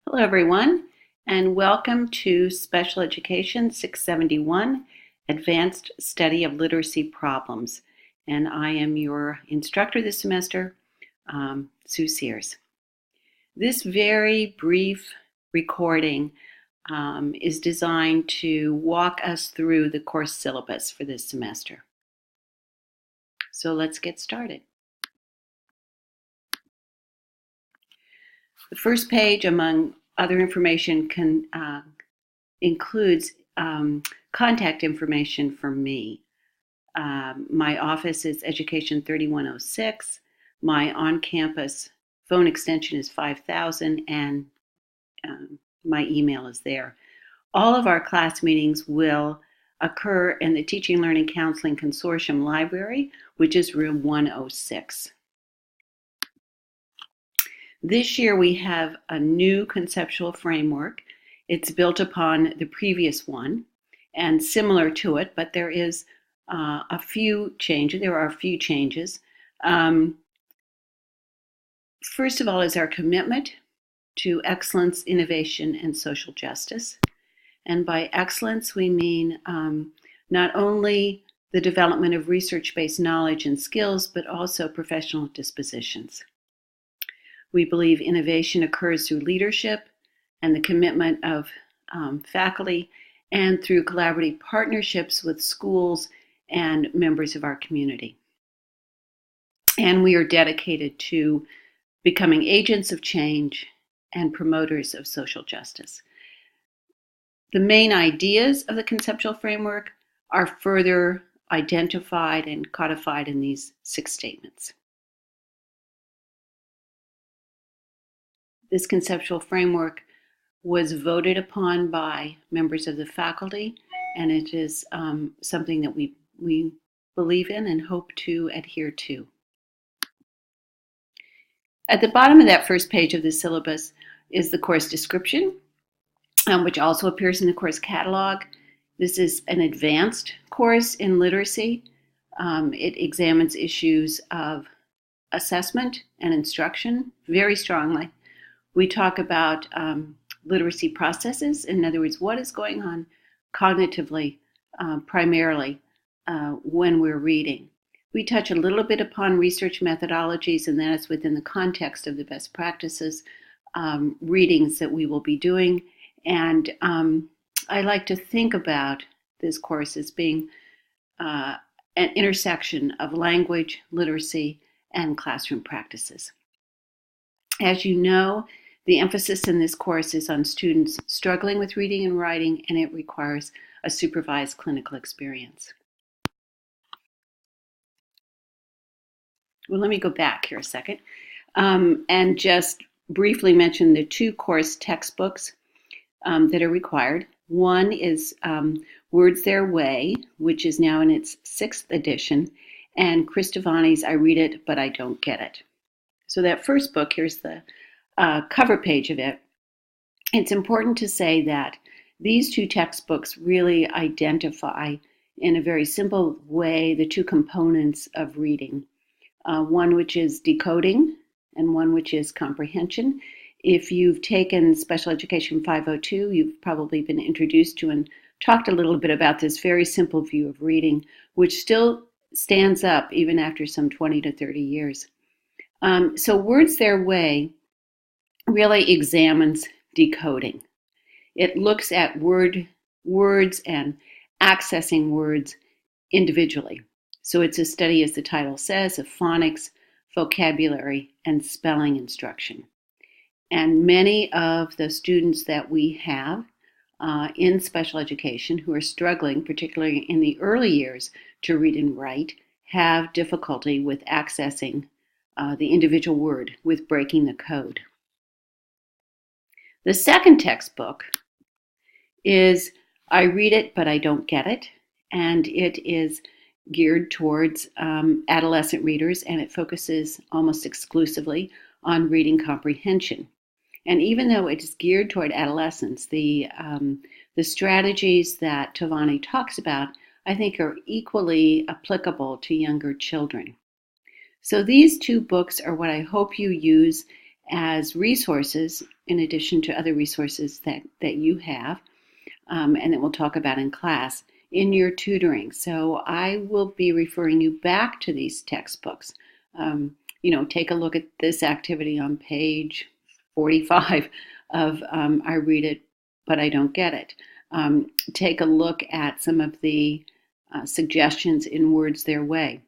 Hello, everyone, and welcome to Special Education 671, Advanced Study of Literacy Problems. And I am your instructor this semester, Sue Sears. This very brief recording is designed to walk us through the course syllabus for this semester. So let's get started. The first page, among other information, includes contact information for me. My office is Education 3106. My on-campus phone extension is 5000, and my email is there. All of our class meetings will occur in the Teaching Learning Counseling Consortium Library, which is room 106. This year we have a new conceptual framework. It's built upon the previous one and similar to it, but there is a few changes. There are a few changes. First of all is our commitment to excellence, innovation, and social justice. And by excellence, we mean not only the development of research-based knowledge and skills, but also professional dispositions. We believe innovation occurs through leadership and the commitment of faculty and through collaborative partnerships with schools and members of our community. And we are dedicated to becoming agents of change and promoters of social justice. The main ideas of the conceptual framework are further identified and codified in these 6 statements. This conceptual framework was voted upon by members of the faculty, and it is something that we believe in and hope to adhere to. At the bottom of that first page of the syllabus is the course description, which also appears in the course catalog. This is an advanced course in literacy. It examines issues of assessment and instruction very strongly. We talk about literacy processes, in other words, what is going on cognitively, primarily when we're reading. We touch a little bit upon research methodologies, and that is within the context of the best practices readings that we will be doing. And I like to think about this course as being an intersection of language, literacy, and classroom practices. As you know, the emphasis in this course is on students struggling with reading and writing, and it requires a supervised clinical experience. Well, let me go back here a second and just briefly mention the 2 course textbooks that are required. One is Words Their Way, which is now in its 6th edition, and Chris Devaney's I Read It, But I Don't Get It. So that first book, here's the cover page of it. It's important to say that these 2 textbooks really identify in a very simple way the 2 components of reading. One which is decoding and one which is comprehension. If you've taken Special Education 502, you've probably been introduced to and talked a little bit about this very simple view of reading, which still stands up even after some 20 to 30 years. So Words Their Way really examines decoding. It looks at words and accessing words individually. So it's a study, as the title says, of phonics, vocabulary, and spelling instruction. And many of the students that we have in special education who are struggling, particularly in the early years, to read and write, have difficulty with accessing the individual word, with breaking the code. The second textbook is I Read It, But I Don't Get It, and it is geared towards adolescent readers, and it focuses almost exclusively on reading comprehension. And even though it is geared toward adolescents, the strategies that Devaney talks about, I think, are equally applicable to younger children. So these 2 books are what I hope you use as resources in addition to other resources that you have and that we'll talk about in class in your tutoring. So I will be referring you back to these textbooks. Take a look at this activity on page 45 of I Read It, But I Don't Get It. Take a look at some of the suggestions in Words Their Way.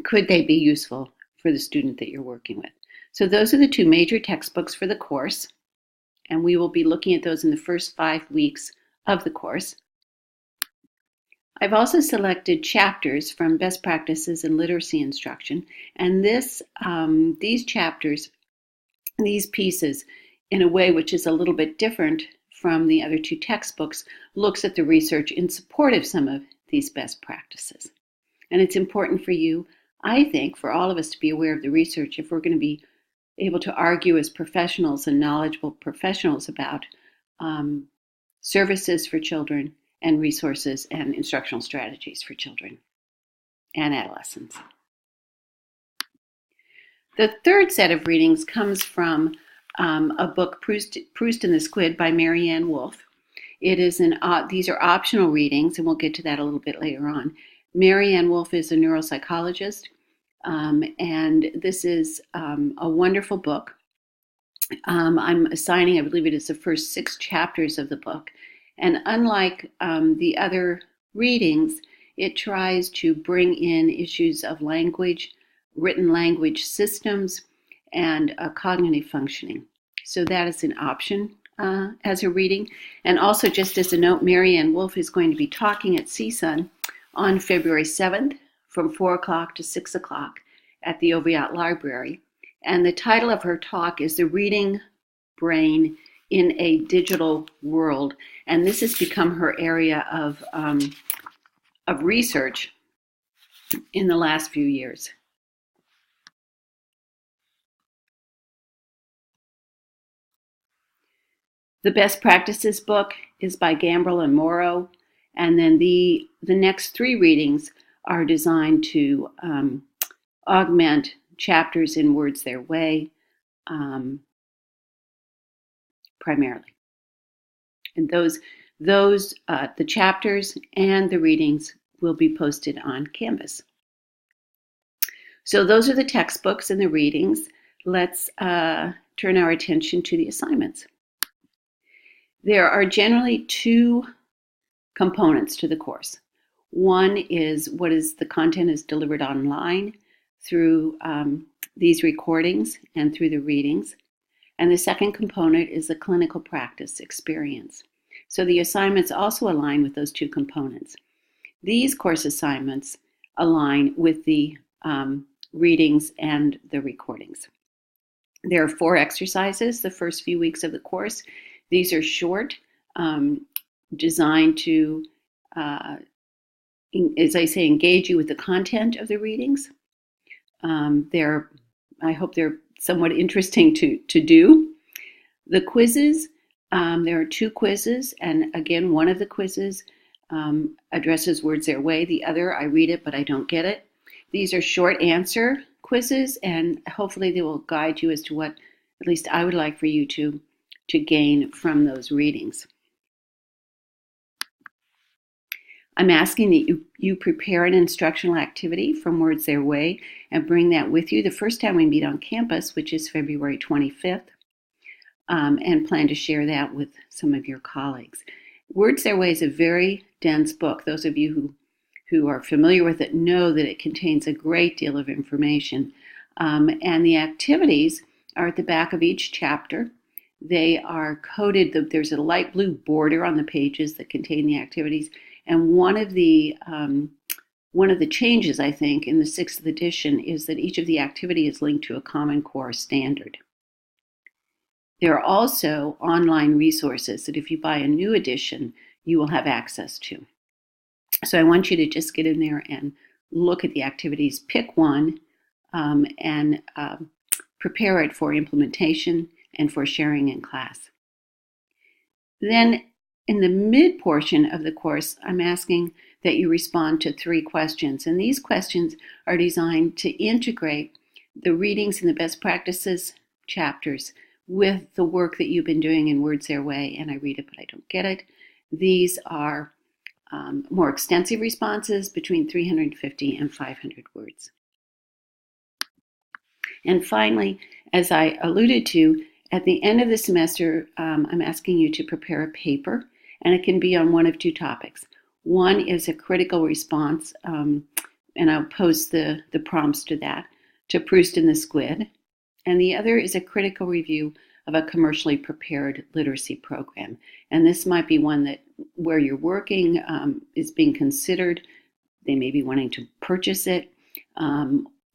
Could they be useful for the student that you're working with? So those are the two major textbooks for the course, and we will be looking at those in the first 5 weeks of the course. I've also selected chapters from Best Practices in Literacy Instruction, and these chapters, these pieces, in a way which is a little bit different from the other two textbooks, looks at the research in support of some of these best practices. And it's important for you, I think, for all of us to be aware of the research if we're going to be able to argue as professionals and knowledgeable professionals about services for children and resources and instructional strategies for children and adolescents. The third set of readings comes from a book, Proust and the Squid by Marianne Wolf. These are optional readings, and we'll get to that a little bit later on. Marianne Wolf is a neuropsychologist, and this is a wonderful book. I'm assigning, I believe it is the first 6 chapters of the book. And unlike the other readings, it tries to bring in issues of language, written language systems, and cognitive functioning. So that is an option as a reading. And also, just as a note, Marianne Wolf is going to be talking at CSUN on February 7th from 4 o'clock to 6 o'clock at the Oviatt Library. And the title of her talk is The Reading Brain in a Digital World. And this has become her area of research in the last few years. The Best Practices book is by Gambrill and Morrow. And then the next 3 readings are designed to augment chapters in Words Their Way, primarily. And the chapters and the readings will be posted on Canvas. So those are the textbooks and the readings. Let's turn our attention to the assignments. There are generally 2 components to the course. One is the content is delivered online through these recordings and through the readings. And the second component is the clinical practice experience. So the assignments also align with those 2 components. These course assignments align with the readings and the recordings. There are 4 exercises the first few weeks of the course. These are short, designed to, as I say, engage you with the content of the readings. I hope they're somewhat interesting to do. The quizzes, there are 2 quizzes, and again, one of the quizzes addresses Words Their Way. The other, I Read It, But I Don't Get It. These are short answer quizzes, and hopefully they will guide you as to what, at least I would like for you to gain from those readings. I'm asking that you prepare an instructional activity from Words Their Way and bring that with you the first time we meet on campus, which is February 25th, and plan to share that with some of your colleagues. Words Their Way is a very dense book. Those of you who are familiar with it know that it contains a great deal of information. And the activities are at the back of each chapter. They are coded. There's a light blue border on the pages that contain the activities. And one of the changes, I think, in the 6th edition is that each of the activity is linked to a Common Core standard. There are also online resources that if you buy a new edition, you will have access to. So I want you to just get in there and look at the activities, pick one, and prepare it for implementation and for sharing in class. Then in the mid portion of the course, I'm asking that you respond to 3 questions. And these questions are designed to integrate the readings and the best practices chapters with the work that you've been doing in Words Their Way, and I read it but I don't get it. These are more extensive responses between 350 and 500 words. And finally, as I alluded to, at the end of the semester, I'm asking you to prepare a paper, and it can be on one of two topics. One is a critical response, and I'll post the prompts to that, to Proust and the Squid. And the other is a critical review of a commercially prepared literacy program. And this might be one that where you're working is being considered. They may be wanting to purchase it,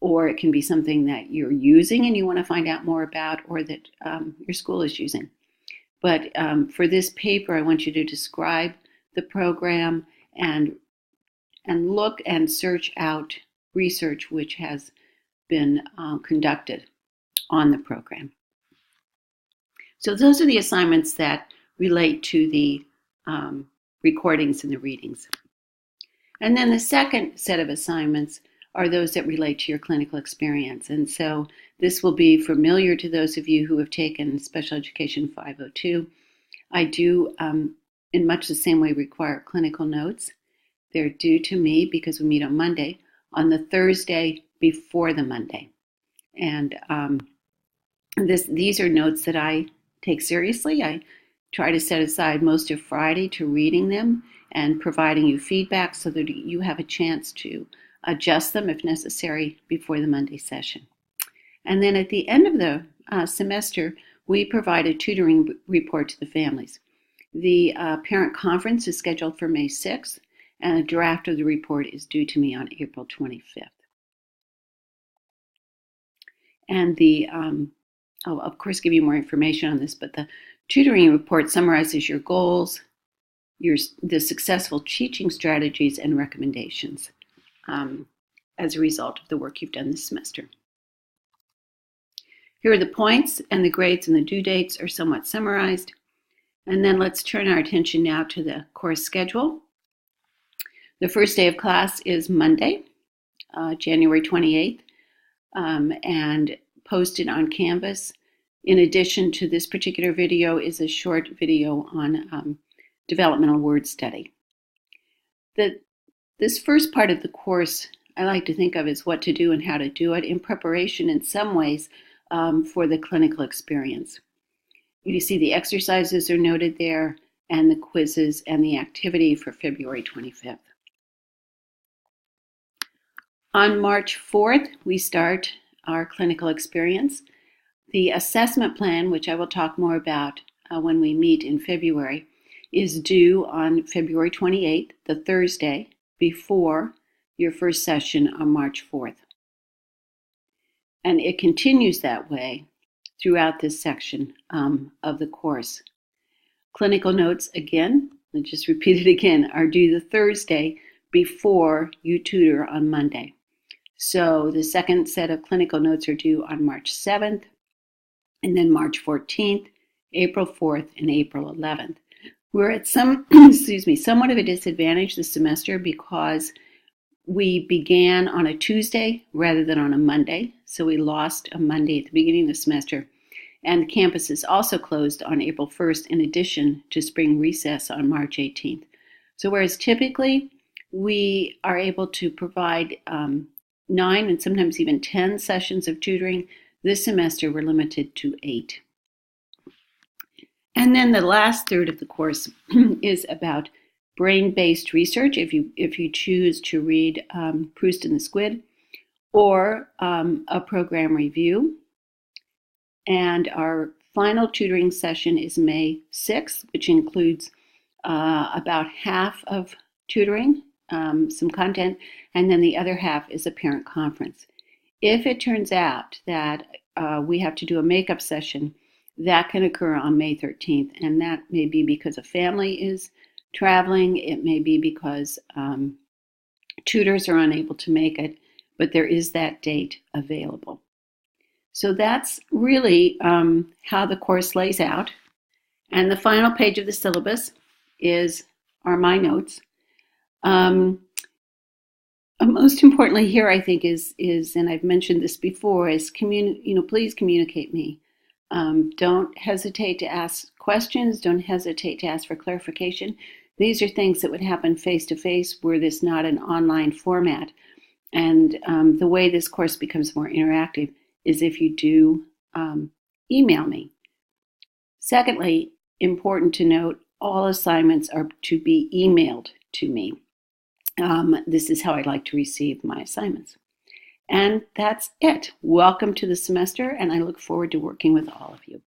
or it can be something that you're using and you want to find out more about, or that your school is using. But for this paper, I want you to describe the program and look and search out research which has been conducted on the program. So those are the assignments that relate to the recordings and the readings. And then the second set of assignments are those that relate to your clinical experience. And so this will be familiar to those of you who have taken Special Education 502. I do, in much the same way, require clinical notes. They're due to me because we meet on Monday, on the Thursday before the Monday. And these are notes that I take seriously. I try to set aside most of Friday to reading them and providing you feedback so that you have a chance to adjust them if necessary before the Monday session. And then at the end of the semester, we provide a tutoring report to the families. The parent conference is scheduled for May 6th, and a draft of the report is due to me on April 25th. And I'll of course give you more information on this, but the tutoring report summarizes your goals, the successful teaching strategies and recommendations as a result of the work you've done this semester. Here are the points, and the grades and the due dates are somewhat summarized. And then let's turn our attention now to the course schedule. The first day of class is Monday, January 28th, and posted on Canvas. In addition to this particular video is a short video on developmental word study. This first part of the course I like to think of as what to do and how to do it in preparation in some ways for the clinical experience. You see the exercises are noted there, and the quizzes and the activity for February 25th. On March 4th, we start our clinical experience. The assessment plan, which I will talk more about when we meet in February, is due on February 28th, the Thursday, before your first session on March 4th. And it continues that way throughout this section of the course. Clinical notes, again, I'll just repeat it again, are due the Thursday before you tutor on Monday. So the second set of clinical notes are due on March 7th, and then March 14th, April 4th, and April 11th. We're at somewhat of a disadvantage this semester because we began on a Tuesday rather than on a Monday. So we lost a Monday at the beginning of the semester. And campus is also closed on April 1st in addition to spring recess on March 18th. So whereas typically we are able to provide 9 and sometimes even 10 sessions of tutoring, this semester we're limited to 8. And then the last third of the course is about brain-based research, if you choose to read Proust and the Squid, or a program review. And our final tutoring session is May 6th, which includes about half of tutoring, some content, and then the other half is a parent conference. If it turns out that we have to do a makeup session, that can occur on May 13th, and that may be because a family is traveling. It may be because tutors are unable to make it, but there is that date available. So that's really how the course lays out. And the final page of the syllabus are my notes. Most importantly here, I think, is and I've mentioned this before, is please communicate me Don't hesitate to ask questions. Don't hesitate to ask for clarification. These are things that would happen face to face were this not an online format. And the way this course becomes more interactive is if you do email me. Secondly, important to note, all assignments are to be emailed to me. This is how I like to receive my assignments. And that's it. Welcome to the semester, and I look forward to working with all of you.